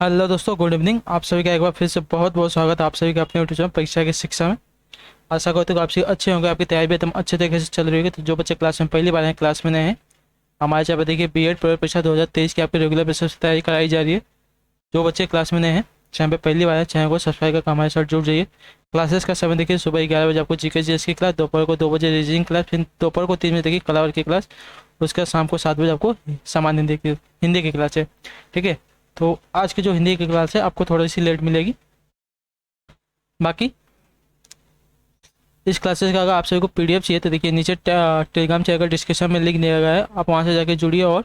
Hello दोस्तों, good evening. आप सभी का एक बार फिर से बहुत बहुत स्वागत है आप सभी का अपने यूट्यूब चैनल परीक्षा की शिक्षा में। आशा करते हो कि आप सभी अच्छे होंगे, आपकी तैयारी भी एकदम अच्छे तरीके से चल रही होगी। तो जो बच्चे क्लास में पहली बार हैं, क्लास में नए हैं, हमारे यहाँ पर देखिए बीएड प्रवेश परीक्षा 2023 की आपकी रेगुलर बेसिस पर तैयारी कराई जा रही है। जो बच्चे क्लास में नए हैं, चैनल पर पहली बार है, चैनल को सब्सक्राइब करके हमारे साथ जुड़ जाइए। क्लासेस का समय देखिए, सुबह 11 बजे आपको जीके जीएस की क्लास, दोपहर को 2 बजे रीजनिंग क्लास, फिर दोपहर को 3 बजे देखिए कला वर्ग की क्लास, उसके बाद शाम को 7 बजे आपको सामान्य हिंदी की क्लास है। ठीक है, तो आज की जो हिंदी की क्लास है आपको थोड़ी सी लेट मिलेगी। बाकी इस क्लासेस का अगर आप सभी को पीडीएफ चाहिए तो देखिए नीचे टेलीग्राम चैनल का डिस्क्रिप्शन में लिंक दिया गया है, आप वहाँ से जाके जुड़िए और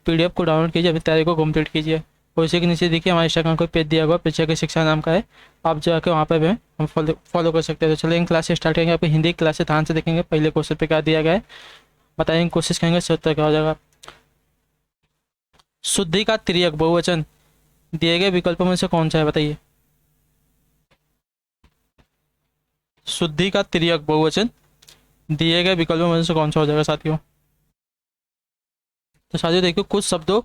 पीडीएफ को डाउनलोड कीजिए, अपनी तैयारी को कंप्लीट कीजिए। और इसी के नीचे देखिए हमारे इंस्टाग्राम को पेज दिया हुआ, परीक्षा की शिक्षा नाम का है, आप जाके वहाँ पर भी हम फॉलो कर सकते हैं। तो चलिए क्लास से स्टार्ट करेंगे। आपकी हिंदी की क्लास से ध्यान से देखेंगे, पहले क्वेश्चन पे क्या दिया गया है बताएंगे, कोशिश करेंगे सही उत्तर क्या हो जाएगा। शुद्धि का तिर्यक बहुवचन दिए गए विकल्पों में से कौन सा है, बताइए। शुद्धि का तिर्यक बहुवचन दिए गए विकल्पों में से कौन सा हो जाएगा साथियों। तो साथियों देखिए, कुछ शब्दों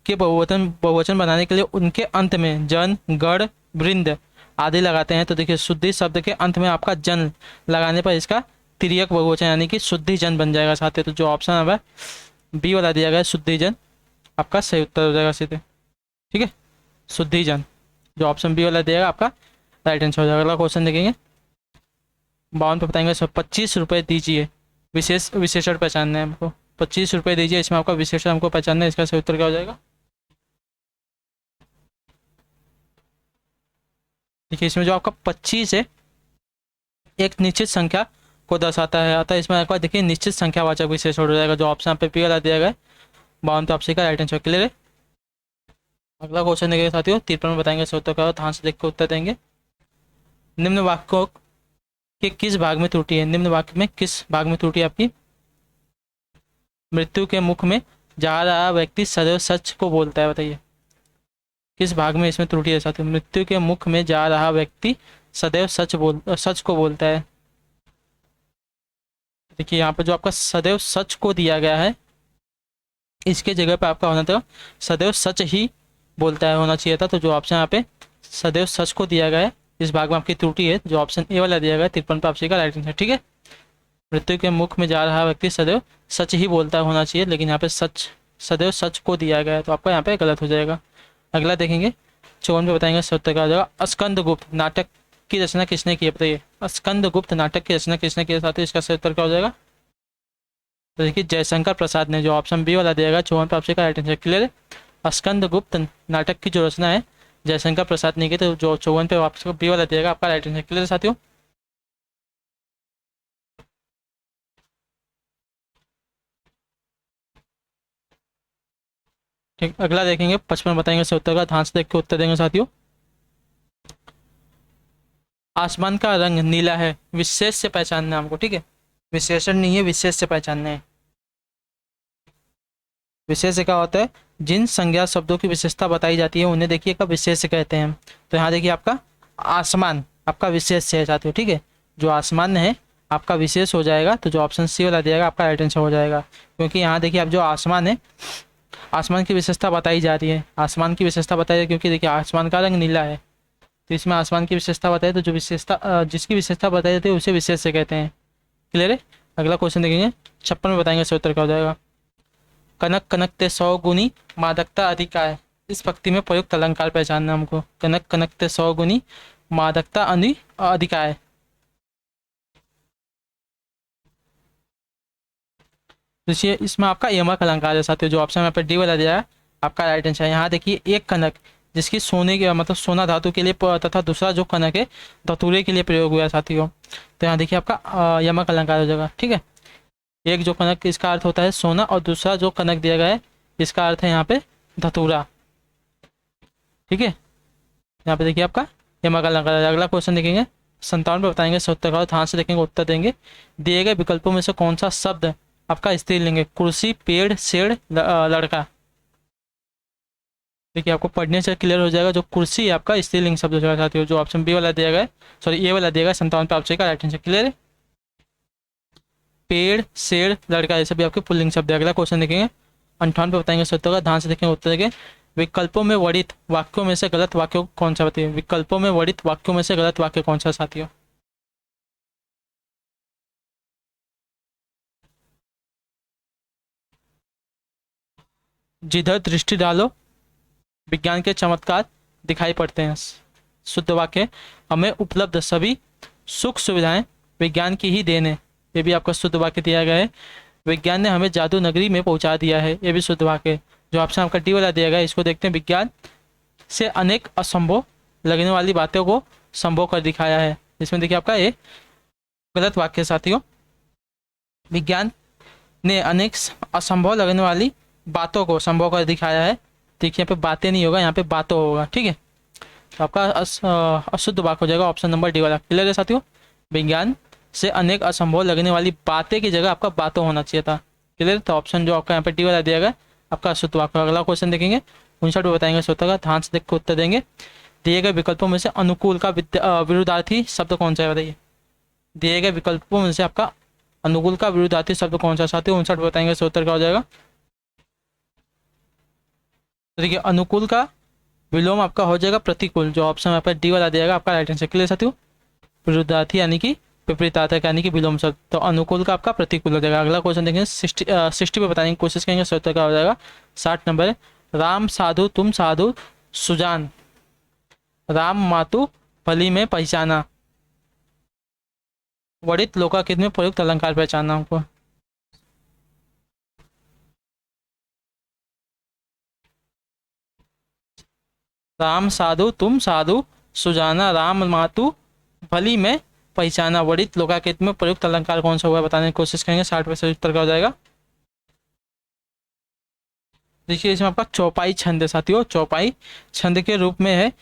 के बहुवचन बनाने के लिए उनके अंत में जन, गण, वृंद आदि लगाते हैं। तो देखिए, शुद्धि शब्द के अंत में आपका जन लगाने पर इसका तिर्यक बहुवचन यानी कि शुद्धि जन बन जाएगा साथियों। तो जो ऑप्शन है बी वाला दिया गया है, शुद्धि जन, आपका सही उत्तर हो जाएगा सीधे। ठीक है, शुद्धि जन, जो ऑप्शन बी वाला दिएगा आपका राइट आंसर हो जाएगा। अगला क्वेश्चन देखेंगे, 52 पे बताएंगे 25 रुपये दीजिए, विशेष विशेषण पहचानना है हमको। 25 रुपये दीजिए, इसमें आपका विशेषण हमको पहचानना है, इसका सही उत्तर क्या हो जाएगा। देखिए, इसमें जो आपका 25 है एक निश्चित संख्या को दर्शाता है, अतः इसमें आपका देखिए निश्चित संख्यावाचक विशेषण हो जाएगा। जो ऑप्शन पे पी वाला दिया गया है 52, तो आपसे का राइट आंसर क्लियर है। अगला क्वेश्चन देखेंगे साथियों, 53 में बताएंगे सही उत्तर क्या हो, ध्यान से देख के उत्तर देंगे। निम्न वाक्यों के किस भाग में त्रुटि है, निम्न वाक्य में किस भाग में त्रुटि है आपकी। मृत्यु के मुख में जा रहा व्यक्ति सदैव सच को बोलता है, बताइए किस भाग में इसमें त्रुटि है साथियों। मृत्यु के मुख में जा रहा व्यक्ति सदैव सच को बोलता है। देखिए, यहाँ पर जो आपका सदैव सच को दिया गया है, इसके जगह पे आपका होना था सदैव सच ही बोलता है होना चाहिए था। तो जो ऑप्शन यहाँ पे सदैव सच को दिया गया है, इस भाग में आपकी त्रुटि है, जो ऑप्शन ए वाला दिया गया है 53 पे आपसे का राइट आंसर। ठीक है, मृत्यु के मुख में जा रहा व्यक्ति सदैव सच ही बोलता होना चाहिए, लेकिन यहाँ पे सच सदैव सच को दिया गया है, तो आपका यहाँ पे गलत हो जाएगा। अगला देखेंगे, 54 पे बताएंगे सत्य का हो जाएगा। स्कंदगुप्त नाटक की रचना किसने की है, बताइए। स्कंदगुप्त नाटक की रचना किसने की है साथियों, इसका सही उत्तर क्या हो जाएगा। तो देखिए, जयशंकर प्रसाद ने, जो ऑप्शन बी वाला दिया गया 54 पे आपसे का राइट आंसर क्लियर है। स्कंदगुप्त नाटक की जो रचना है जयशंकर प्रसाद ने की, तो जो 54 पे आपको बी वाला दिएगा आपका राइट आंसर क्लियर है साथियों। ठीक, अगला देखेंगे 55 बताएंगे सही उत्तर का, ध्यान से देख के उत्तर देंगे साथियों। आसमान का रंग नीला है, विशेष से पहचानना है हमको। ठीक है, विशेषण नहीं है, विशेष से पहचानना है। विशेष से क्या होता है, जिन संज्ञा शब्दों की विशेषता बताई जाती है उन्हें देखिए का विशेष कहते हैं। तो यहाँ देखिए आपका आसमान आपका विशेष है साथियों। ठीक है, जो आसमान है आपका विशेष हो जाएगा, तो जो ऑप्शन सी वाला दिएगा आपका राइट आंसर हो जाएगा। क्योंकि यहाँ देखिए आप जो आसमान है, आसमान की विशेषता बताई जा रही है, आसमान की विशेषता बताई है, क्योंकि देखिए आसमान का रंग नीला है, तो इसमें आसमान की विशेषता बताए, तो जो विशेषता जिसकी विशेषता बताई जाती है उसे विशेष से कहते हैं। क्लियर है। अगला क्वेश्चन देखेंगे, 56 में बताएंगे सही उत्तर क्या हो जाएगा। कनक कनकते 100 गुनी मादकता अधिक है, इस पंक्ति में प्रयुक्त अलंकार पहचानना हमको। कनक कनकते 100 गुनी मादकता अधिक है। देखिए, इसमें आपका यमक अलंकार है साथियों, जो ऑप्शन में पे डी वाला दिया है आपका राइट आंसर है। यहाँ देखिए, एक कनक जिसकी सोने के मतलब सोना धातु के लिए तथा दूसरा जो कनक है धतूरे के लिए प्रयोग हुआ है साथियों। तो यहाँ देखिए आपका यमक अलंकार हो जाएगा। ठीक है, एक जो कनक इसका अर्थ होता है सोना, और दूसरा जो कनक दिया गया है इसका अर्थ है यहाँ पे धतूरा। ठीक है, यहाँ पे देखिए आपका यमक अलंकार। अगला क्वेश्चन देखेंगे, 57 पे बताएंगे सही उत्तर का, ध्यान से देखेंगे उत्तर देंगे। दिए गए विकल्पों में से कौन सा शब्द आपका स्त्रीलिंग है। कुर्सी, पेड़, शेर, लड़का। देखिए, आपको पढ़ने से क्लियर हो जाएगा, जो कुर्सी है आपका स्त्रीलिंग शब्द हो जाएगा साथियों। जो ऑप्शन बी वाला दिया गया है, सॉरी ए वाला दिया गया 57 पे आपसे का राइट आंसर क्लियर है। पेड़, शेर, लड़का, ये सभी आपके पुल्लिंग शब्द है। अगला क्वेश्चन देखेंगे, 58 पे बताएंगे सही उत्तर का, ध्यान से देखेंगे उत्तर देंगे। विकल्पों में वर्णित वाक्यों में से गलत वाक्य कौन सा बताइए। विकल्पों में वर्णित वाक्यों में से गलत वाक्य कौन सा साथियों। जिधर दृष्टि डालो विज्ञान के चमत्कार दिखाई पड़ते हैं। शुद्ध वाक्य, हमें उपलब्ध सभी सुख सुविधाएं विज्ञान की ही देन है। ये भी आपका शुद्ध वाक्य दिया गया है। विज्ञान ने हमें जादू नगरी में पहुंचा दिया है। ये भी शुद्ध वाक्य है। जो ऑप्शन आपका डी वाला दिया गया है, इसको देखते हैं। विज्ञान से अनेक असंभव लगने वाली बातों को संभव कर दिखाया है। इसमें देखिए आपका ये गलत वाक्य साथियों। विज्ञान ने अनेक असंभव लगने वाली बातों को संभव कर दिखाया है। देखिए यहाँ पे बातें नहीं होगा, यहाँ पे बातों होगा, ठीक है। तो आपका अशुद्ध वाक्य हो जाएगा ऑप्शन नंबर डी वाला। क्लियर है साथियों। विज्ञान से अनेक असंभव लगने वाली बातें की जगह आपका बातों होना चाहिए था। क्लियर। तो ऑप्शन जो आपका यहाँ पे डी वाला दिया गया आपका अशुद्ध वाक्य। अगला क्वेश्चन देखेंगे, 59 पे बताएंगे श्रोता का, ध्यान से देख के उत्तर देंगे। दिए गए विकल्पों में से अनुकूल का विरुद्धार्थी शब्द कौन सा है बताइए। दिए गए विकल्पों में से आपका अनुकूल का विरुद्धार्थी शब्द कौन सा साथियों। 59 पे बताएंगे उत्तर क्या हो जाएगा। तो देखिए अनुकूल का विलोम आपका हो जाएगा प्रतिकूल। जो ऑप्शन आपका डी वाला दिया गया आपका राइट आंसर। क्लियर साथियों। विरुद्धार्थी यानी कि विपरीतार्थक यानी कि विलोम शब्द। तो अनुकूल का आपका प्रतिकूल हो जाएगा। अगला क्वेश्चन देखेंगे, 60 पे बताने की कोशिश करेंगे उत्तर क्या हो जाएगा। 60 नंबर है, राम साधु तुम साधु सुजान, राम मातु भली में पहचाना, वर्णित लोकाकृत में प्रयुक्त अलंकार पहचाना हमको। राम साधु तुम साधु सुजाना, राम मातु भली में पहचाना, वर्णित लोकाकृत में प्रयुक्त अलंकार कौन सा हुआ बताने की कोशिश करेंगे। 60% उत्तर क्या हो जाएगा। देखिए इसमें आपका चौपाई छंद है साथियों। चौपाई छंद के रूप में है,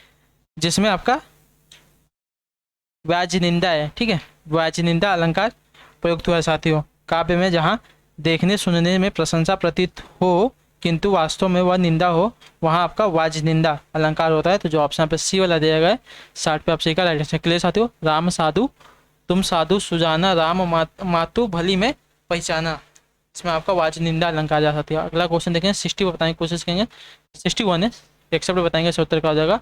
जिसमें आपका व्याजनिंदा है, ठीक है। व्याजनिंदा अलंकार प्रयुक्त हुआ है साथियों। काव्य में जहाँ देखने सुनने में प्रशंसा प्रतीत हो किंतु वास्तव में वह निंदा हो, वहाँ आपका वाजनिंदा अलंकार होता है। तो जो ऑप्शन पे सी वाला दिया गया है 60 पे आप सी का राइट आंसर। क्लियर साथियों। राम साधु तुम साधु सुजाना, राम मातु भली में पहचाना, इसमें आपका वाजनिंदा अलंकार जा सकती है। अगला क्वेश्चन देखेंगे, 60 पे बताने की कोशिश करेंगे। 61 है, 61 पे बताएंगे उत्तर क्या हो जाएगा।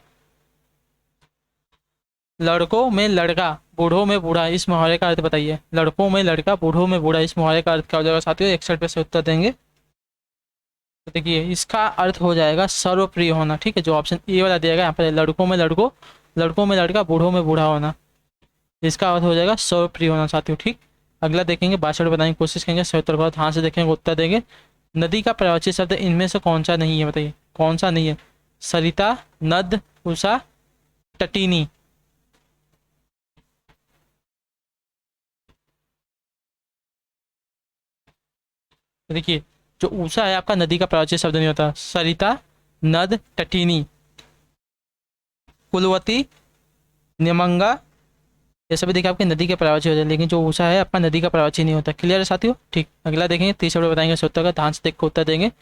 लड़कों में लड़का बूढ़ों में बूढ़ा, इस मुहावरे का अर्थ बताइए। लड़कों में लड़का बूढ़ों में बूढ़ा, इस मुहावरे का अर्थ क्या हो जाएगा साथियों। 61 पे से उत्तर देंगे। तो देखिए इसका अर्थ हो जाएगा सर्वप्रिय होना, ठीक है। जो ऑप्शन ए वाला दिया गया यहाँ पर, लड़कों में लड़का बूढ़ों में बूढ़ा होना, इसका अर्थ हो जाएगा सर्वप्रिय होना साथियों, ठीक। अगला देखेंगे, 62 बताने की कोशिश करेंगे। 77 का ध्यान से देखेंगे उत्तर देंगे। नदी का प्रवाची शब्द इनमें से कौन सा नहीं है बताइए। कौन सा नहीं है। सरिता, नद, उषा, तटीनी। देखिए जो उषा है आपका नदी का प्रवाची शब्द नहीं होता। सरिता, नद, तटीनी, कुलवती, निमंगा, ये सभी देखिए आपके नदी के प्रवाची होते हैं, लेकिन जो उषा है आपका नदी का प्रवाची नहीं होता। क्लियर है साथियों, ठीक। अगला देखेंगे, 30 बताएंगे उत्तर का, ध्यान से देख कर उत्तर देंगे।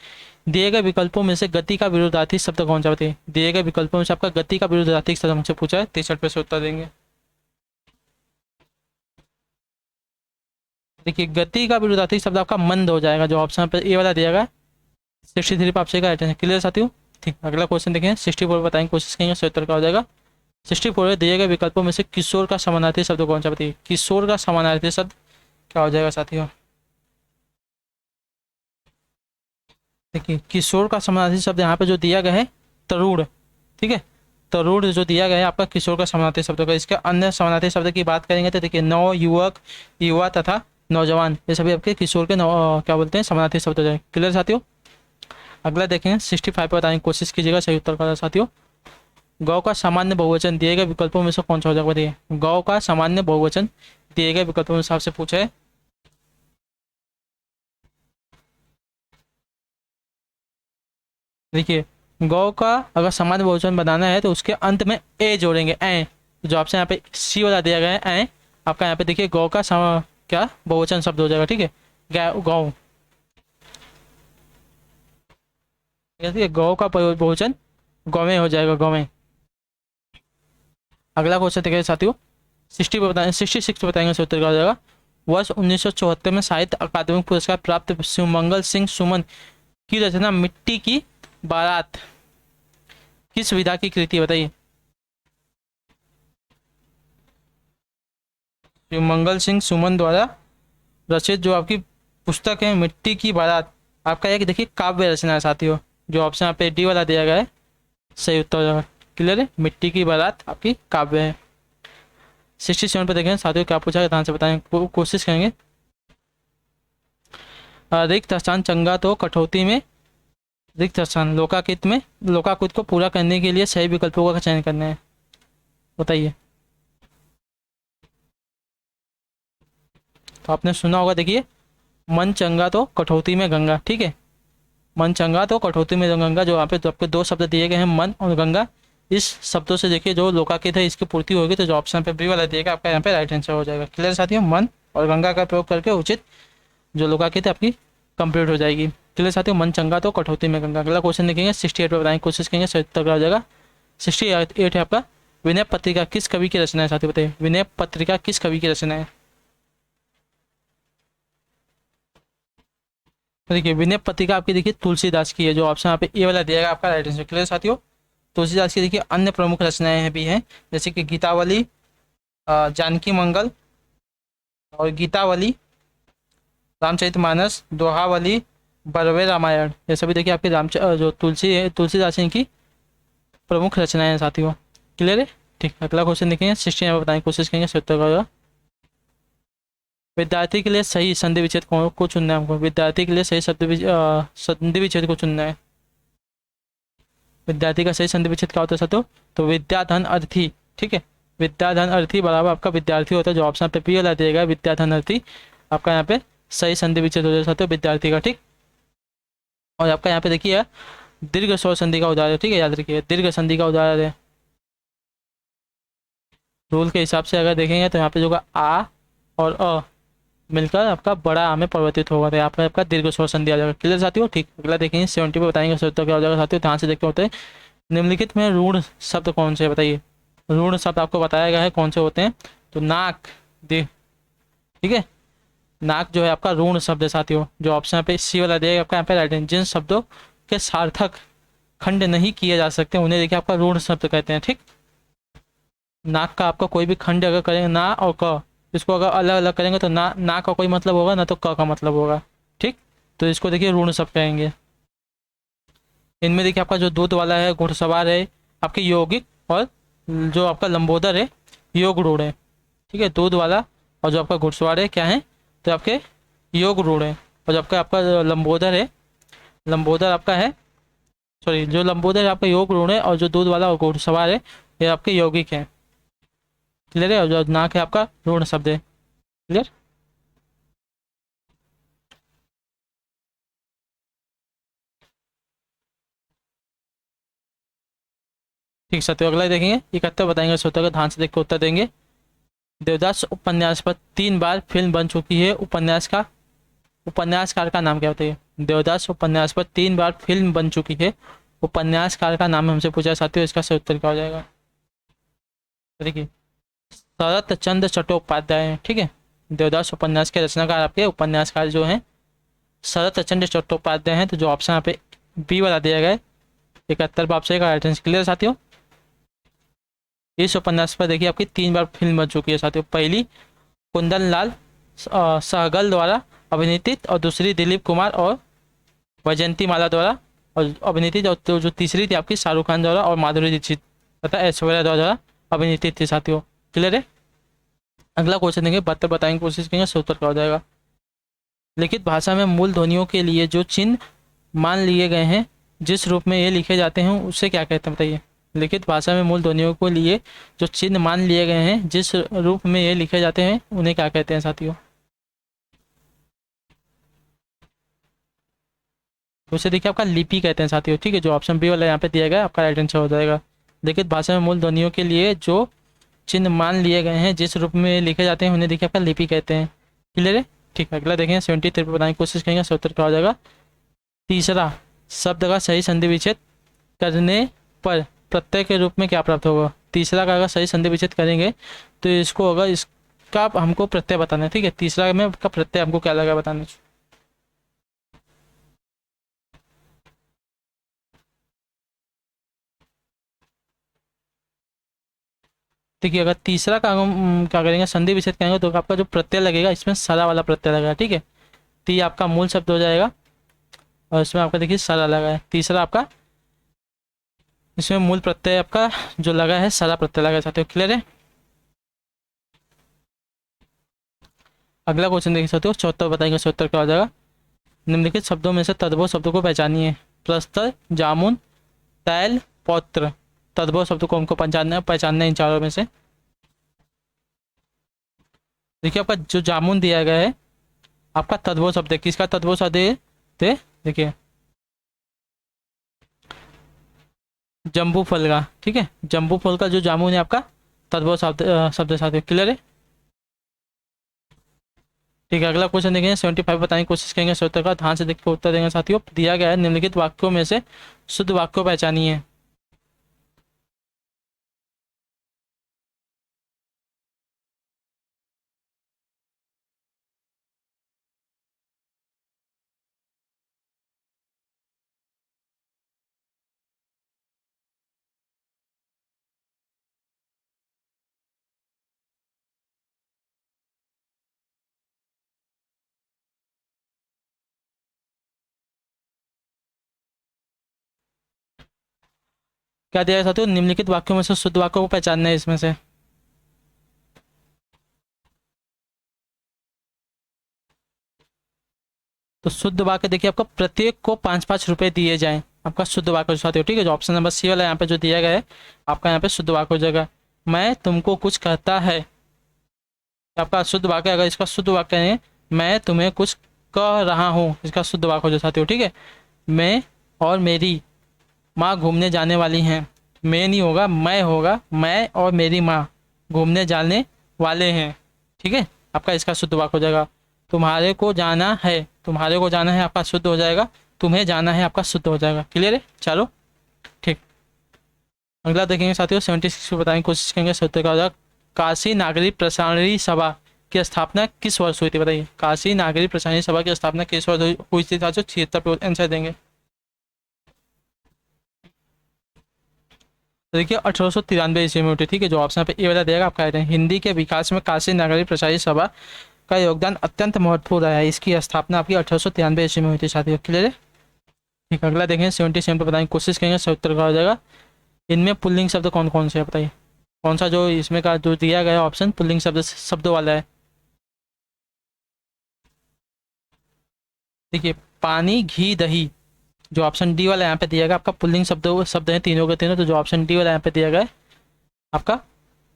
दिए गए विकल्पों में से गति का विरुद्धार्थी शब्द कौन सा बताइए। दिए गए विकल्पों में से आपका गति का विरुद्धार्थी शब्द हमसे पूछा है। 63 पे से उत्तर देंगे। देखिए गति का विरुद्धार्थी शब्द आपका मंद हो जाएगा। जो ऑप्शन पर ए वाला दिया गया 63 पे आपसे का क्लियर साथियों, ठीक। अगला क्वेश्चन देखें, 64 बताएंगे कोशिश करेंगे उत्तर क्या हो जाएगा। 64 में दिए गए विकल्पों में से किशोर का समानार्थी शब्द कौन सा बताइए। किशोर का समानार्थी शब्द क्या हो जाएगा साथियों। देखिए किशोर का समानार्थी शब्द यहाँ पे जो दिया गया है तरुण, ठीक है। तरुण जो दिया गया है आपका किशोर का समानार्थी शब्द का। इसके अन्य समानार्थी शब्द की बात करेंगे तो देखिए नव, युवक, युवा तथा नौजवान, ये सभी आपके किशोर के क्या बोलते हैं समानार्थी शब्द हो जाए। क्लियर साथियों। अगला देखेंगे, 65 पे बताने की कोशिश कीजिएगा सही उत्तर का साथियों। गौ का सामान्य बहुवचन दिए गए विकल्पों में से कौन सा हो जाएगा बताइए। गौ का सामान्य बहुवचन दिए गए विकल्पों में से आपसे पूछा है। देखिए गौ का अगर सामान्य बहुवचन बनाना है तो उसके अंत में ए जोड़ेंगे, ए। जो आपसे यहाँ पे सी वाला दिया गया है ए, आपका यहाँ पे देखिए गौ का क्या बहुवचन शब्द हो जाएगा, ठीक है। गौ, गौ का बहुवचन गौवें हो जाएगा, गौवें। अगला क्वेश्चन देखिए साथियों, 66 बताएंगे उत्तर का हो जाएगा। वर्ष 1974 में साहित्य अकादमी पुरस्कार प्राप्त शिवमंगल सिंह सुमन की रचना मिट्टी की बारात किस विधा की कृति है बताइए। जो मंगल सिंह सुमन द्वारा रचित जो आपकी पुस्तक है मिट्टी की बारात, आपका एक देखिए काव्य रचना है साथियों। जो ऑप्शन यहाँ पे डी वाला दिया गया है सही उत्तर हो जाएगा। क्लियर है, मिट्टी की बारात आपकी काव्य है। 67 पे देखें साथियों क्या पूछा है, ध्यान से बताएं, कोशिश करेंगे। रिक्त स्थान चंगा तो कठौती में, रिक्त स्थान लोकाकृत में, लोकाकृत को पूरा करने के लिए सही विकल्पों का चयन करना है, बताइए। तो आपने सुना होगा, देखिए मन चंगा तो कठौती में गंगा, ठीक है। मन चंगा तो कठौती में गंगा, जो यहाँ पे तो आपके दो शब्द दिए गए हैं मन और गंगा, इस शब्दों से देखिए जो लोकाकृत है इसकी पूर्ति होगी, तो जो ऑप्शन पे बी वाला दिएगा आपका यहाँ पे राइट आंसर हो जाएगा। क्लियर साथियों, मन और गंगा का प्रयोग करके उचित जो लोकाकृत है आपकी कंप्लीट हो जाएगी। क्लियर साथियों, मन चंगा तो कठौती में गंगा। अगला क्वेश्चन देखेंगे 68 पे बताएंगे, कोशिश करेंगे सही उत्तर हो जाएगा। 68 है आपका, विनय पत्रिका किस कवि की रचना है साथियों, बताइए विनय पत्रिका किस कवि की रचना है। देखिए विनय पत्रिका आपकी देखिए तुलसीदास की है, जो ऑप्शन यहाँ पे ए वाला दिया गया आपका राइट आंसर। क्लियर साथियों, तुलसीदास की देखिए अन्य प्रमुख रचनाएं भी हैं, जैसे कि गीतावली, जानकी मंगल और गीतावली, रामचरितमानस, दोहावली, बरवे रामायण, ये सभी देखिए आपके जो तुलसी है तुलसीदास की प्रमुख रचनाएं हैं साथियों। क्लियर है, ठीक। अगला क्वेश्चन देखेंगे 69 में बताने की कोशिश करेंगे सही उत्तर होगा। विद्यार्थी के लिए सही संधि विच्छेद को चुनना है हमको, विद्यार्थी के लिए सही संधि विच्छेद को चुनना है। विद्यार्थी का सही संधि विच्छेद क्या होता है साथियों, तो विद्याधन अर्थी, ठीक है। विद्याधन अर्थी बराबर आपका विद्यार्थी होता है, जो ऑप्शन पे पी वाला दिएगा विद्याधन अर्थी, आपका यहाँ पे सही संधि विच्छेद हो जाए साथियों विद्यार्थी का, ठीक। और आपका यहाँ पे देखिए दीर्घ स्वर संधि का उदाहरण, ठीक है, याद रखिए दीर्घ संधि का उदाहरण है। रूल के हिसाब से अगर देखेंगे तो यहाँ पे जो आ और अ मिलकर आपका बड़ा आ में परिवर्तित होगा, तो यहाँ पे आपका दीर्घ स्वर संधि आ जाएगा। क्लियर साथियों, ठीक। अगला देखेंगे 70 पे बताएंगे सही उत्तर क्या हो जाएगा साथियों, ध्यान से देखते होते हैं। निम्नलिखित में ऋण शब्द कौन से है, बताइए। ऋण शब्द आपको बताया गया है कौन से होते हैं, तो नाक दे, ठीक है। नाक जो है आपका ऋण शब्द है साथियों, जो ऑप्शन पे सी वाला दिएगा आपका यहाँ पे राइट है। जिन शब्दों के सार्थक खंड नहीं किए जा सकते उन्हें देखिए आपका ऋण शब्द कहते हैं, ठीक। नाक का आपका कोई भी खंड अगर करेंगे ना और क, इसको अगर अलग अलग करेंगे तो ना का कोई मतलब होगा ना तो क का मतलब होगा, ठीक। तो इसको देखिए ऋण शब्द कहेंगे। इनमें देखिए आपका जो दूध वाला है, घुड़सवार है, आपके यौगिक, और जो आपका लंबोदर है योग रूढ़ है, ठीक है। दूध वाला और जो आपका घुड़सवार है क्या है, तो आपके योग रूढ़ है। और जो आपका लंबोदर है, लंबोदर आपका है, सॉरी जो लंबोदर है आपका योग रूढ़ है, और जो दूध वाला और घुड़सवार है ये आपके यौगिक है। क्लियर है, और जो नाक है आपका ऋण शब्द है। क्लियर, ठीक सत्य। अगला देखेंगे 71 बताएंगे श्रोता का, ध्यान से देख के उत्तर देंगे। देवदास उपन्यास पर 3 बार फिल्म बन चुकी है, उपन्यासकार का नाम क्या बताइए। देवदास उपन्यास पर 3 बार फिल्म बन चुकी है, उपन्यासकार का नाम हमसे पूछा है साथियों, इसका सही उत्तर क्या हो जाएगा। देखिए शरत चंद्र चट्टोपाध्याय है, ठीक है। देवदास उपन्यास के रचनाकार आपके उपन्यासकार जो हैं शरत चंद्र चट्टोपाध्याय हैं, तो जो ऑप्शन यहाँ पे बी वाला दिया गया है 71 आपसे का राइट आंसर। क्लियर साथियों, इस उपन्यास पर देखिए आपकी 3 बार फिल्म बन चुकी है साथियों। पहली कुंदन लाल सहगल द्वारा अभिनीत, और दूसरी दिलीप कुमार और वैजयंती माला द्वारा और अभिनीत, और जो तीसरी थी आपकी शाहरुख खान द्वारा और माधुरी दीक्षित तथा ऐश्वर्या द्वारा अभिनीत थी साथियों। क्लियर है, अगला क्वेश्चन देंगे 72 बताएंगे कोशिश करेंगे सही उत्तर क्या हो जाएगा। लिखित भाषा में मूल ध्वनियों के लिए जो चिन्ह मान लिए गए हैं, जिस रूप में ये लिखे जाते हैं उसे क्या कहते हैं बताइए। लिखित भाषा में मूल ध्वनियों को लिए जो चिन्ह मान लिए गए हैं, जिस रूप में ये लिखे जाते हैं उन्हें क्या कहते हैं साथियों। उसे देखिए आपका लिपि कहते हैं साथियों, ठीक है। जो ऑप्शन बी वाला यहाँ पे दिया गया आपका राइट आंसर हो जाएगा। लिखित भाषा में मूल ध्वनियों के लिए जो चिन्ह मान लिए गए हैं, जिस रूप में लिखे जाते हैं उन्हें देखिए आपका लिपि कहते हैं। क्लियर है, ठीक है। अगला देखें 73 पे बताने की कोशिश करेंगे सही उत्तर क्या हो जाएगा। तीसरा शब्द का सही संधि विच्छेद करने पर प्रत्यय के रूप में क्या प्राप्त होगा। तीसरा का अगर सही संधि विच्छेद करेंगे तो इसको अगर इसका हमको प्रत्यय बताना है, ठीक है। तीसरा में का प्रत्यय हमको क्या लगा बताना है। देखिए अगर तीसरा का हम क्या करेंगे, संधि विच्छेद करेंगे तो आपका जो प्रत्यय लगेगा इसमें सरा वाला प्रत्यय लगेगा, ठीक है। ती आपका मूल शब्द हो जाएगा और इसमें आपका देखिए सरा लगा है। तीसरा आपका इसमें मूल प्रत्यय आपका जो लगा है सरा प्रत्यय लगा सकते हो। क्लियर है। अगला क्वेश्चन देख सकते हो, चौहत्तर बताएंगे। चौहत्तर क्या हो जाएगा, निम्नलिखित शब्दों में से तद्भव शब्दों को पहचानिए। प्रस्तर, जामुन, तैल, पौत्र। तद्भव शब्द को हमको पहचानना है इन चारों में से। देखिए आपका जो जामुन दिया गया है आपका तद्भव शब्द है। किसका तद्भव शब्द है? देखिए जम्बू फल का, ठीक है। जम्बू फल का जो जामुन है आपका तद्भव शब्द साथ। क्लियर है। ठीक है, अगला क्वेश्चन देखेंगे। 75 बताने की कोशिश करेंगे। 70 का ध्यान से देख के उत्तर देंगे साथियों। दिया गया है निम्नलिखित वाक्यों में से शुद्ध वाक्य को पहचानिए। क्या दिया है साथियों, निम्नलिखित वाक्यों में से शुद्ध वाक्यों को पहचानना है इसमें से। तो शुद्ध वाक्य देखिए आपका प्रत्येक को 5-5 रुपए दिए जाएं, आपका शुद्ध वाक्य साथियों, ठीक है। जो ऑप्शन नंबर सी वाला यहाँ पे जो दिया गया है आपका यहाँ पे शुद्ध वाक्य हो जाएगा। मैं तुमको कुछ कहता है, आपका शुद्ध वाक्य। अगर इसका शुद्ध वाक्य है मैं तुम्हें कुछ कह रहा हूँ, इसका शुद्ध वाक्य हो जाए साथियों, ठीक है। मैं और मेरी माँ घूमने जाने वाली हैं। मैं नहीं होगा, मैं होगा। मैं और मेरी माँ घूमने जाने वाले हैं, ठीक है। आपका इसका शुद्ध वाक्य हो जाएगा। तुम्हारे को जाना है, तुम्हारे को जाना है आपका शुद्ध हो जाएगा। तुम्हें जाना है आपका शुद्ध हो जाएगा। क्लियर है, चलो ठीक। अगला देखेंगे साथियों। 76 को बताने की कोशिश करेंगे। सत्य का हो जाएगा, काशी नागरिक प्रसारणी सभा की स्थापना किस वर्ष हुई थी? बताइए, काशी नागरिक प्रसारणी सभा की स्थापना किस वर्ष हुई थी साथियों? 76 आंसर देंगे। तो देखिए 1893 ईस्वी में उठी, ठीक है। जो ऑप्शन पे ए वाला देगा आपका है। हिंदी के विकास में काशी नागरिक प्रसारणी सभा का योगदान अत्यंत महत्वपूर्ण रहा है। इसकी स्थापना आपकी 1893 ईस्वी में हुई थी साथियों। क्लियर है। ठीक, अगला देखेंगे। 77 पे बताने की कोशिश करेंगे। 70 का हो जाएगा, इनमें पुल्लिंग शब्द कौन कौन से है? बताइए कौन सा जो इसमें का जो दिया गया ऑप्शन पुल्लिंग शब्दों वाला है। देखिए पानी, घी, दही। जो ऑप्शन डी वाला यहाँ पे दिया गया आपका पुल्लिंग शब्द है तीनों के तीनों। तो जो ऑप्शन डी वाला यहाँ पे दिया गया है आपका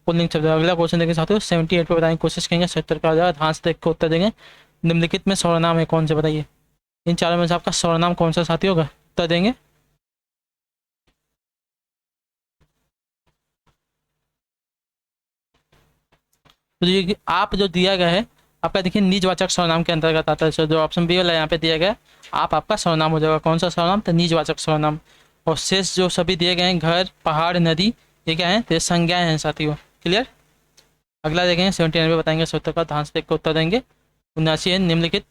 पुल्लिंग शब्द। अगला क्वेश्चन देखें साथियों। 78 पे बताने की कोशिश करेंगे। 70 का हो जाएगा, ध्यान से देख के उत्तर देंगे। निम्नलिखित में सर्वनाम है कौन से? बताइए इन चारों में से आपका सर्वनाम कौन सा साथी होगा? उत्तर देंगे। तो ये आप जो दिया गया है आपका देखिए निजवाचक सर्वनाम के अंतर्गत आता है। जो ऑप्शन बी वाला यहाँ पे दिया गया है आप आपका सर्वनाम हो जाएगा। कौन सा सर्वनाम? तो निजवाचक सर्वनाम। और शेष जो सभी दिए गए हैं, घर, पहाड़, नदी, ये क्या है? तो ये संज्ञाएं हैं साथियों। क्लियर। अगला देखेंगे। 79 बताएंगे। 70 का ध्यान से देख के उत्तर देंगे। 79 है, निम्नलिखित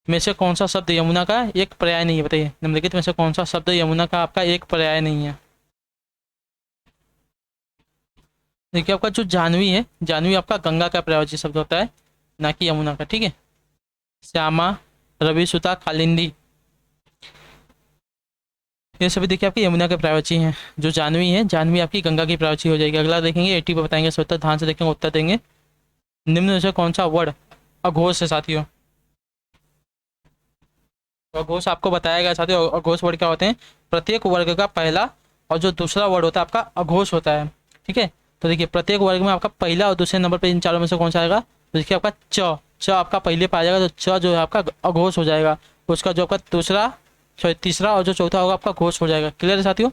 में से कौन सा शब्द यमुना का एक पर्याय नहीं है? बताइए निम्नलिखित में से कौन सा शब्द यमुना का आपका एक पर्याय नहीं है? देखिए आपका जो जानवी है, जानवी आपका गंगा का पर्यायवाची शब्द होता है, ना कि यमुना का, ठीक है। श्यामा, रवि सुता, कालिंदी, ये सभी देखिए आपकी यमुना के पर्यायवाची हैं। जो जानवी है, जानवी आपकी गंगा की पर्यायवाची हो जाएगी। अगला देखेंगे। 80 पे बताएंगे। उत्तर ध्यान से देखेंगे, उत्तर देंगे। निम्न में से कौन सा वर्ड अघोष है साथियों? तो अघोष आपको बताया गया साथियों। अघोष वर्ड क्या होते हैं? प्रत्येक वर्ग का पहला और जो दूसरा वर्ड होता है आपका अघोष होता है, ठीक है। तो देखिए प्रत्येक वर्ग में आपका पहला और दूसरे नंबर पे इन चारों में से कौन सा आएगा? तो देखिए आपका च आपका पहले पाया जाएगा। तो च जो है आपका अघोष हो जाएगा। उसका जो आपका दूसरा, सॉरी तीसरा और जो चौथा होगा आपका घोष हो जाएगा। क्लियर है साथियों,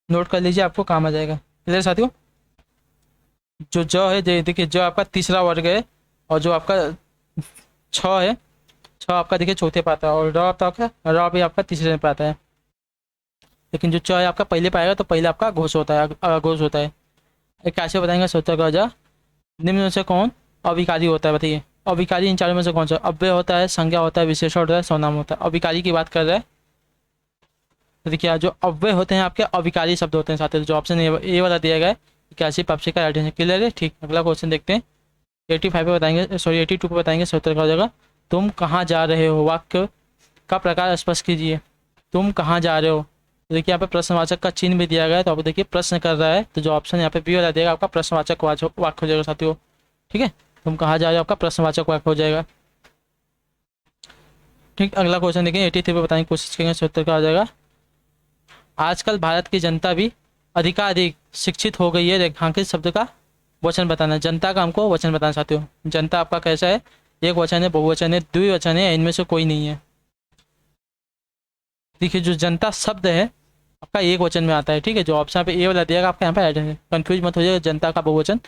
नोट कर लीजिए, आपको काम आ जाएगा। क्लियर साथियों। जो ज है, देखिए ज आपका तीसरा वर्ग है और जो आपका छ है, छ आपका देखिए चौथे पे आता है और र भी आपका तीसरे पे आता है। लेकिन जो च है आपका पहले पाएगा तो पहले आपका घोष होता है, घोष होता है। एक कैसे बताएंगे? सोचा का जा निम्न में से कौन अविकारी होता है? बताइए अविकारी इन चारों में से कौन सा? अव्यय होता है, संज्ञा होता है, विशेषण होता है, सर्वनाम होता है। अविकारी की बात कर रहा है। तो देखिए जो अव्यय होते हैं आपके अविकारी शब्द होते हैं साथियों, तो जो ऑप्शन ए वाला दिया गया है 81 पे का राइट आंसर। क्लियर है? ठीक, अगला क्वेश्चन देखते हैं। 85 पे बताएंगे, सॉरी 82 पे बताएंगे सही उत्तर का हो जाएगा तुम कहाँ जा रहे हो। वाक्य का प्रकार स्पष्ट कीजिए। तुम कहाँ जा रहे हो, तो देखिए यहाँ पे प्रश्नवाचक का चिन्ह भी दिया गया है, तो आप देखिए प्रश्न कर रहा है, तो जो ऑप्शन यहाँ पे बी वाला देगा आपका प्रश्नवाचक वाक्य हो जाएगा साथियों। ठीक है, तुम कहाँ जा रहे हो आपका प्रश्नवाचक वाक्य हो जाएगा। ठीक, अगला क्वेश्चन देखें। 83 पे बताने की कोशिश करेंगे, सही उत्तर का हो जाएगा आजकल भारत की जनता भी अधिकाधिक शिक्षित हो गई है। रेखांकित शब्द का वचन बताना। जनता का हमको वचन बताना चाहते हो। जनता आपका कैसा है, एक वचन है, बहुवचन है, द्विवचन है, इनमें से कोई नहीं है। देखिए जो जनता शब्द है आपका एक वचन में आता है। ठीक है, जो ऑप्शन पे ए वाला दिएगा आपका यहाँ पे ऐड है, कंफ्यूज मत हो जाएगा, जनता का बहुवचन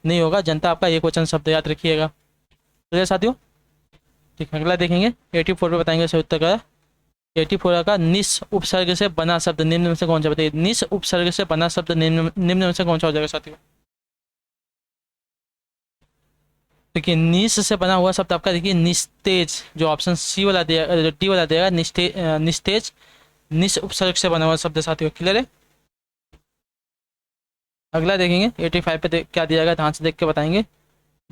नहीं होगा, जनता आपका एक वचन शब्द, याद रखिएगा। तो साथियों ठीक, अगला देखेंगे। 84 पे बताएंगे सही उत्तर का। 84 का निस उपसर्ग से बना शब्द निम्न में से कौन सा, बताइए। निस उपसर्ग से बना शब्द निम्न में से कौन सा हो जाएगा साथियों। देखिए निस से बना हुआ शब्द आपका देखिए निस्तेज, जो ऑप्शन सी वाला दिया, डी वाला देगा निस्तेज, निस उपसर्ग से बना हुआ शब्द साथियों। क्लियर है? अगला देखेंगे 85 पे क्या दिया गया, ध्यान से देख के बताएंगे।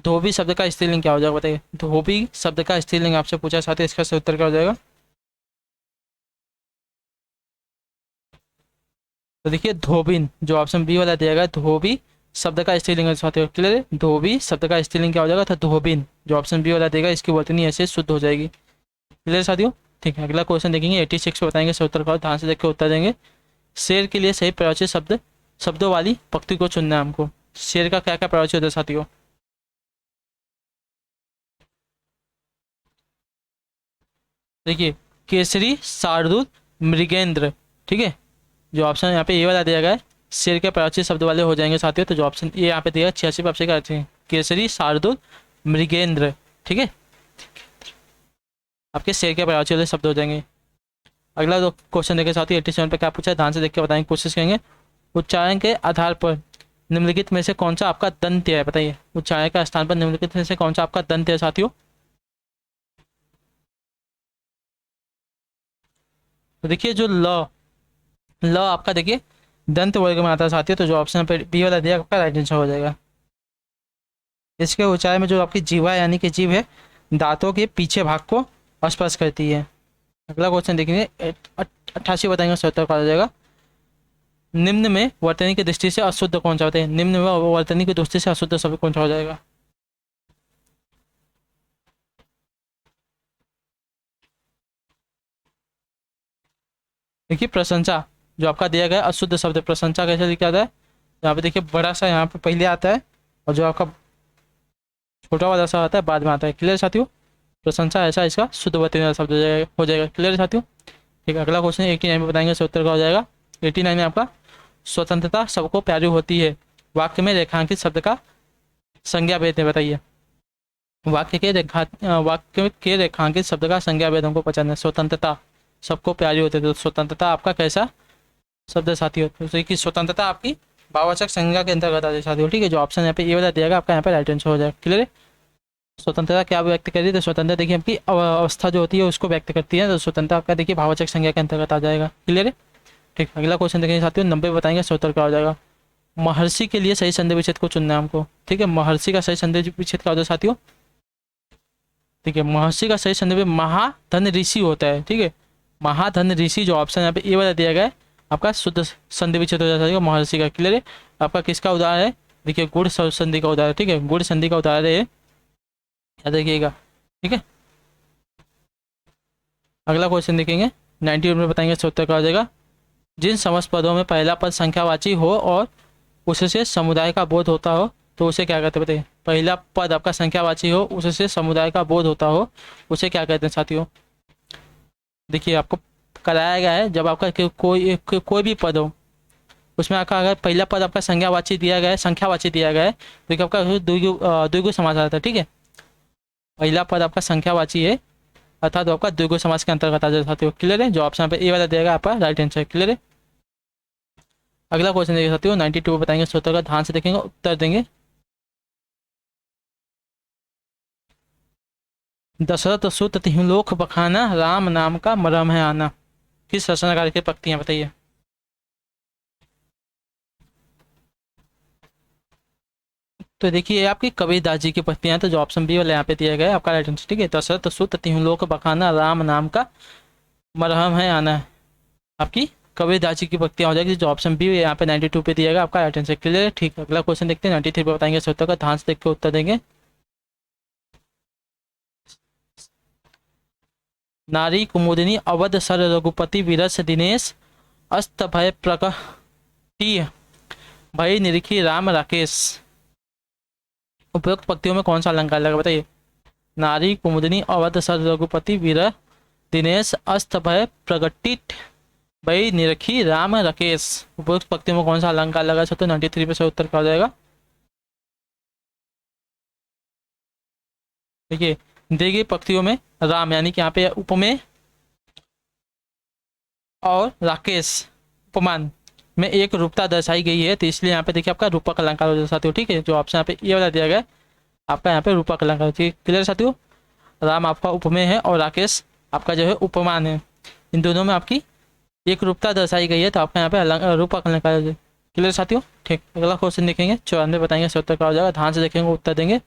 धोबी शब्द का स्त्रीलिंग क्या हो जाएगा, बताइए। धोबी शब्द का स्त्रीलिंग आपसे पूछा साथियों, इसका सही उत्तर क्या हो जाएगा। तो देखिए धोबिन, जो ऑप्शन बी वाला दिया गया धोबी शब्द का स्त्रीलिंग साथियों। क्लियर है? धोबी शब्द का स्त्रीलिंग क्या हो जाएगा, था धोबिन, जो ऑप्शन बी वाला देगा इसकी वर्तनी ऐसे शुद्ध हो जाएगी। क्लियर साथियों? ठीक है, अगला क्वेश्चन देखेंगे। 86 पे बताएंगे सही उत्तर का, ध्यान से देख के उत्तर देंगे। शेर के लिए सही प्रयोज्य शब्दों वाली पंक्ति को चुनना है हमको। शेर का क्या क्या प्रयोज्य होता है साथियों। देखिए केसरी, शार्दूल, मृगेंद्र। ठीक है, जो ऑप्शन यहाँ पे ये वाला दिया गया है शेर के प्रयोज्य शब्द वाले हो जाएंगे साथियों, तो जो ऑप्शन ये यहाँ पे दिया 86 पे आपसे क्या हैं, केसरी, शार्दूल, मृगेंद्र। ठीक है, आपके शेर के प्रयोज्य वाले शब्द हो जाएंगे। अगला जो क्वेश्चन देखे साथियों 87 पे क्या पूछा है, ध्यान से देख के बताएंगे कोशिश करेंगे। उच्चारण के आधार पर निम्नलिखित में से कौन सा आपका दंत्य है, बताइए। उच्चारण का स्थान पर निम्नलिखित में से कौन सा आपका दंत्य है साथियों। तो देखिए जो ल आपका देखिए दंत वर्ग में आता है साथियों, तो जो ऑप्शन पे बी वाला दिया आपका राइट आंसर हो जाएगा। इसके उच्चारण में जो आपकी जीवा यानी कि जीभ है दांतों के पीछे भाग को स्पर्श करती है। अगला क्वेश्चन देखेंगे 88 बताएंगे, 70 का आ जाएगा। निम्न में वर्तनी की दृष्टि से अशुद्ध कौन सा होता है। निम्न में वर्तनी की दृष्टि से अशुद्ध शब्द कौन सा हो जाएगा। देखिए प्रशंसा, जो आपका दिया गया अशुद्ध शब्द प्रशंसा कैसे लिखा जाता है, यहाँ पे देखिए बड़ा सा यहाँ पे पहले आता है और जो आपका छोटा वाला सा आता है बाद में आता है। क्लियर साथियों? प्रशंसा ऐसा इसका शुद्ध वर्तनी वाला शब्द हो जाएगा। क्लियर साथियों? ठीक है, अगला क्वेश्चन 89 में बताएंगे, उत्तर का हो जाएगा। 89 में आपका स्वतंत्रता सबको प्यारी होती है, वाक्य में रेखांकित शब्द का संज्ञा भेद है, बताइए। वाक्य के रेखांकित शब्द का संज्ञा भेद हमको पहचानना है। स्वतंत्रता सबको प्यारी होती है, तो स्वतंत्रता आपका कैसा शब्द साथियों, तो कि स्वतंत्रता आपकी भाववाचक संज्ञा के अंतर्गत आती है साथियों। ठीक है, जो ऑप्शन यहाँ पे ये वाला दिएगा आपका यहाँ पे राइट आंसर हो जाएगा। क्लियर है? स्वतंत्रता क्या व्यक्त करती है, तो स्वतंत्रता देखिए आपकी अवस्था जो होती है उसको व्यक्त करती है, तो स्वतंत्रता आपका देखिए भाववाचक संज्ञा के अंतर्गत आ जाएगा। क्लियर है? ठीक, अगला क्वेश्चन देखेंगे साथियों 90 बताएंगे, उत्तर क्या हो जाएगा। महर्षि के लिए सही संधि विच्छेद को चुनना है हमको। ठीक है, महर्षि का सही संधि विच्छेद क्या होता है साथियों। ठीक है, महर्षि का सही संधि महाधन ऋषि होता है। ठीक है, महाधन ऋषि, जो ऑप्शन यहाँ पे ए वाला दिया गया है आपका शुद्ध संधि विच्छेद हो जाता है महर्षि का। क्लियर है? आपका किसका उदाहरण है, देखिए गुड़ संधि का उदाहरण। ठीक है, गुड़ संधि का उदाहरण है, याद रखिएगा। ठीक है, अगला क्वेश्चन देखेंगे 90 में बताएंगे, उत्तर का हो जाएगा। जिन समस्त पदों में पहला पद संख्यावाची हो और उससे समुदाय का बोध होता हो तो उसे क्या कहते हैं, बताइए। पहला पद आपका संख्यावाची हो, उससे समुदाय का बोध होता हो, उसे क्या कहते हैं साथियों। देखिए आपको कराया गया है जब आपका कोई भी पद हो उसमें आपका अगर पहला पद आपका संख्यावाची दिया गया है, तो आपका द्विगु समास आता है। ठीक है, पहला पद आपका संख्यावाची है अर्थात आपका द्विगु समास के अंतर्गत आ जाता है। क्लियर है? जो ऑप्शन पे ए वाला देगा आपका राइट आंसर। क्लियर है? अगला क्वेश्चन देखिए साथियों 92 बताएंगे, उत्तर का ध्यान से देखेंगे, उत्तर देंगे। दशरथ सुत तिहुलोक बखाना, राम नाम का मरम है आना। किस रचनाकार की पंक्तियां बताइए। तो देखिए ये आपकी कबीरदास जी की पंक्तियां हैं, तो जो ऑप्शन बी वाला यहाँ पे दिया गया है आपका राइट आंसर। ठीक है, दशरथ सुत तिहुँ लोक बखाना राम नाम का मरहम है आना है, आपकी कबीरदास जी की पंक्तियां हो जाएगी। जो ऑप्शन बी यहाँ पे 92 पे दिया गया आपका राइट आंसर। क्लियर है, ठीक है। अगला क्वेश्चन देखते हैं, 93 पे बताएंगे सही उत्तर का, ध्यान से देख के उत्तर देंगे। नारी कुमुदिनी अवध सर रघुपति विरस दिनेश अस्त भय प्रकटी भय निरखी राम राकेश। उपयुक्त पंक्तियों में कौन सा अलंकार लगा बताइए। नारी कुमुदिनी अवध सर रघुपति वीर दिनेश अस्त भय प्रगटित भय निरखी राम राकेश। उपयुक्त पंक्तियों में कौन सा अलंकार लगा सकते 93 पे सही उत्तर क्या हो जाएगा। देखिए दी गई पंक्तियों में राम यानी कि यहाँ पे उपमेय और राकेश उपमान में एक रूपता दर्शाई गई है, तो इसलिए यहाँ पे देखिए आपका रूपक अलंकार हो जाता साथियों। ठीक है, जो ऑप्शन यहाँ पे ये वाला दिया गया है आपका यहाँ पे रूपक अलंकार। ठीक क्लियर साथियों, राम आपका उपमेय है और राकेश आपका जो है उपमान है, इन दोनों में आपकी एक रूपता दर्शाई गई है, तो आपका यहाँ पे रूपक अलंकार। क्लियर साथियों, ठीक। अगला क्वेश्चन देखेंगे 94 बताएंगे सही उत्तर क्या हो जाएगा, ध्यान से देखेंगे उत्तर देंगे।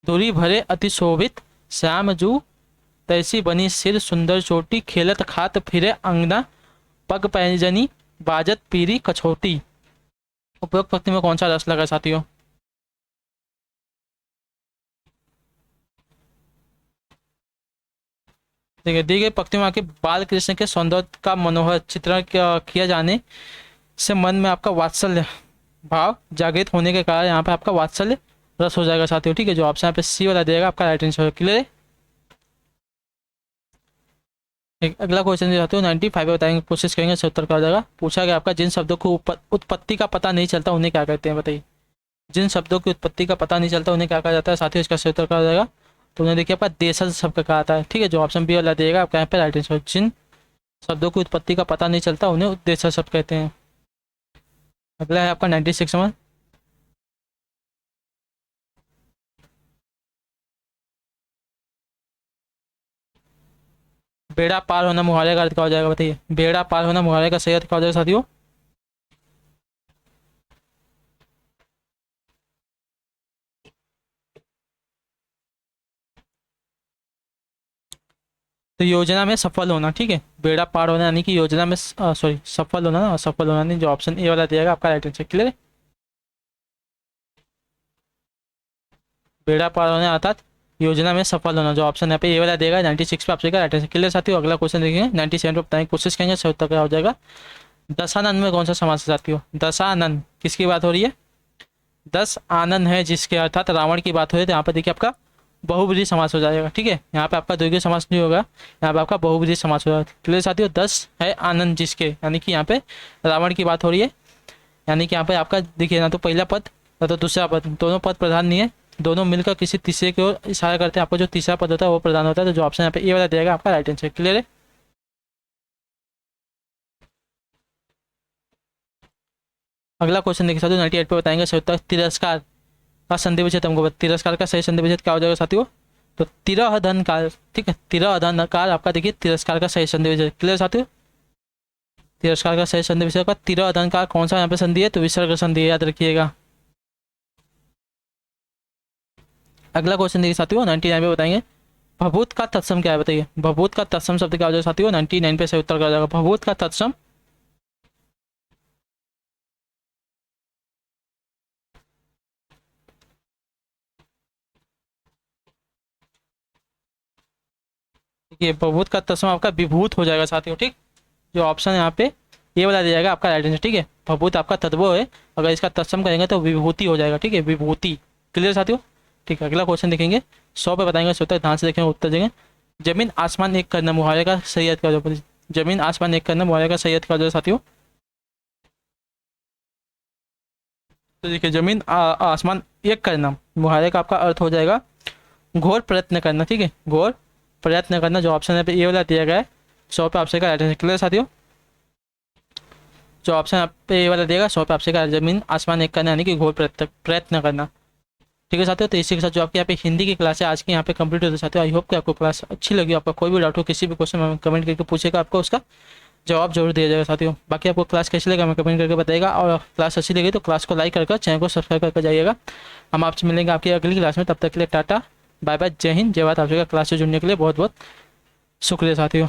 धूरी भरे अति शोभित श्याम जू तैसी बनी सिर सुंदर चोटी खेलत खात फिरे अंगना पग पैजनी बाजत पीरी कछोटी। उपयुक्त पंक्ति में कौन सा रस लगा साथियों। देखिए दी गई पंक्ति में आपके बाल कृष्ण के सौंदर्य का मनोहर चित्रण किया जाने से मन में आपका वात्सल्य भाव जागृत होने के कारण यहाँ पे आपका वात्सल्य रस हो जाएगा साथियों। ठीक है, जो ऑप्शन यहाँ पे सी वाला देगा आपका राइट आंसर। क्लियर है, अगला क्वेश्चन चाहते हो 95 बताएंगे, कोशिश करेंगे सही उत्तर क्या हो जाएगा। पूछा गया आपका जिन शब्दों को उत्पत्ति का पता नहीं चलता उन्हें क्या कहते हैं बताइए। जिन शब्दों की उत्पत्ति का पता नहीं चलता उन्हें क्या कहा जाता है साथियों, इसका सही उत्तर क्या हो जाएगा। तो उन्हें देखिए आपका देशज शब्द कहा जाता है। ठीक है, जो ऑप्शन बी वाला देगा आपका यहाँ पे राइट आंसर। जिन शब्दों की उत्पत्ति का पता नहीं चलता उन्हें देशज शब्द कहते हैं। अगला है आपका 96 में, बेड़ा पार होना मुहावरे का अर्थ क्या हो जाएगा बताइए। बेड़ा पार होना मुहावरे का सही अर्थ क्या हो जाएगा साथियों। तो योजना में सफल होना। ठीक है, बेड़ा पार होना यानी कि योजना में सॉरी सफल होना ना, असफल होना नहीं, जो ऑप्शन ए वाला दिएगा आपका राइट आंसर। क्लियर है, बेड़ा पार होना अर्थात योजना में सफल होना, जो ऑप्शन यहाँ पे ए वाला देगा 96 पे आपसे राइट आंसर। क्लियर साथियों, अगला क्वेश्चन देखेंगे 97 पे बताएंगे, कोशिश करेंगे सही उत्तर क्या हो जाएगा। दशानन में कौन सा समास है साथियों। दशानन किसकी बात हो रही है। 10 आनंद है जिसके अर्थात रावण की बात हो रही है, तो यहाँ पे देखिए आपका बहुब्रीहि समास हो जाएगा। ठीक है, यहाँ पे आपका द्विगुण समास नहीं होगा, यहाँ पे आपका बहुब्रीहि समास हो जाएगा। क्लियर साथियों, 10 है आनंद जिसके, यानी कि यहाँ पे रावण की बात हो रही है, यानी कि यहाँ पे आपका देखिए ना तो पहला पद ना तो दूसरा पद, दोनों पद प्रधान नहीं है, दोनों मिलकर किसी तीसरे की ओर इशारा करते हैं। आपको जो तीसरा पद होता है वो प्रधान होता है, तो जो ऑप्शन यहाँ पे ए वाला देगा आपका राइट आंसर। क्लियर है, अगला क्वेश्चन देखिए साथियों 98 पे बताएंगे सही उत्तर। तिरस्कार का संधि विच्छेद हमको तिरस्कार का सही संधि विच्छेद क्या हो जाएगा साथियों। तो तिरह धन काल। ठीक है, तिरह धन काल आपका देखिए तिरस्कार का सही संधि विच्छेद। क्लियर साथियों, तिरस्कार का सही संधि विच्छेद का तिरह धन काल कौन सा यहाँ पे संधि है, तो विसर्ग संधि है, याद रखिएगा। अगला क्वेश्चन देखिए साथियों 99 पे बताएंगे भभूत का तत्सम क्या है बताइए। भभूत का तत्सम शब्द क्या हो जाएगा साथियों, 99 पे सही उत्तर क्या हो जाएगा। भभूत का तत्सम देखिए भभूत का तत्सम आपका विभूत हो जाएगा साथियों। ठीक, जो ऑप्शन यहाँ पे ये वाला दिया जाएगा आपका राइट आंसर। ठीक है, भभूत आपका तत्व है, अगर इसका तत्सम करेंगे तो विभूति हो जाएगा। ठीक है, विभूति। क्लियर साथियों, ठीक है। अगला क्वेश्चन देखेंगे 100 पे बताएंगे उत्तर, ध्यान से देखेंगे उत्तर देंगे। जमीन आसमान एक करना मुहावरे का सही अर्थ क्या हो जाएगा। जमीन आसमान एक करना मुहावरे का सही अर्थ क्या हो जाएगा साथियों। तो देखिए जमीन आसमान एक करना मुहावरे का आपका अर्थ हो जाएगा घोर प्रयत्न करना। ठीक है, घोर प्रयत्न करना, जो ऑप्शन है पे ये वाला दिया गया है 100 पे आपसे का राइट आंसर। क्लियर साथियों, जो ऑप्शन आप पे ये वाला देगा 100 पे आपसे का जमीन आसमान एक करना यानी कि घोर प्रयत्न करना। ठीक है साथियों, तो इसी के साथ जो आपके यहाँ पे हिंदी की क्लास है आज की यहाँ पे कंप्लीट होती है साथियों। आई होप कि आपको क्लास अच्छी लगी। आपका कोई भी डाउट हो, किसी भी क्वेश्चन में कमेंट करके पूछेगा, आपको उसका जवाब जरूर दिया जाएगा साथियों। बाकी आपको क्लास कैसी लगा हमें कमेंट करके बताइएगा, और क्लास अच्छी लगी तो क्लास को लाइक करके चैनल को सब्सक्राइब करके जाइएगा। हम आपसे मिलेंगे आपकी अगली क्लास में, तब तक के लिए टाटा बाय बाय, जय हिंद जय भारत। आप सबका क्लास से जुड़ने के लिए बहुत बहुत शुक्रिया साथियों।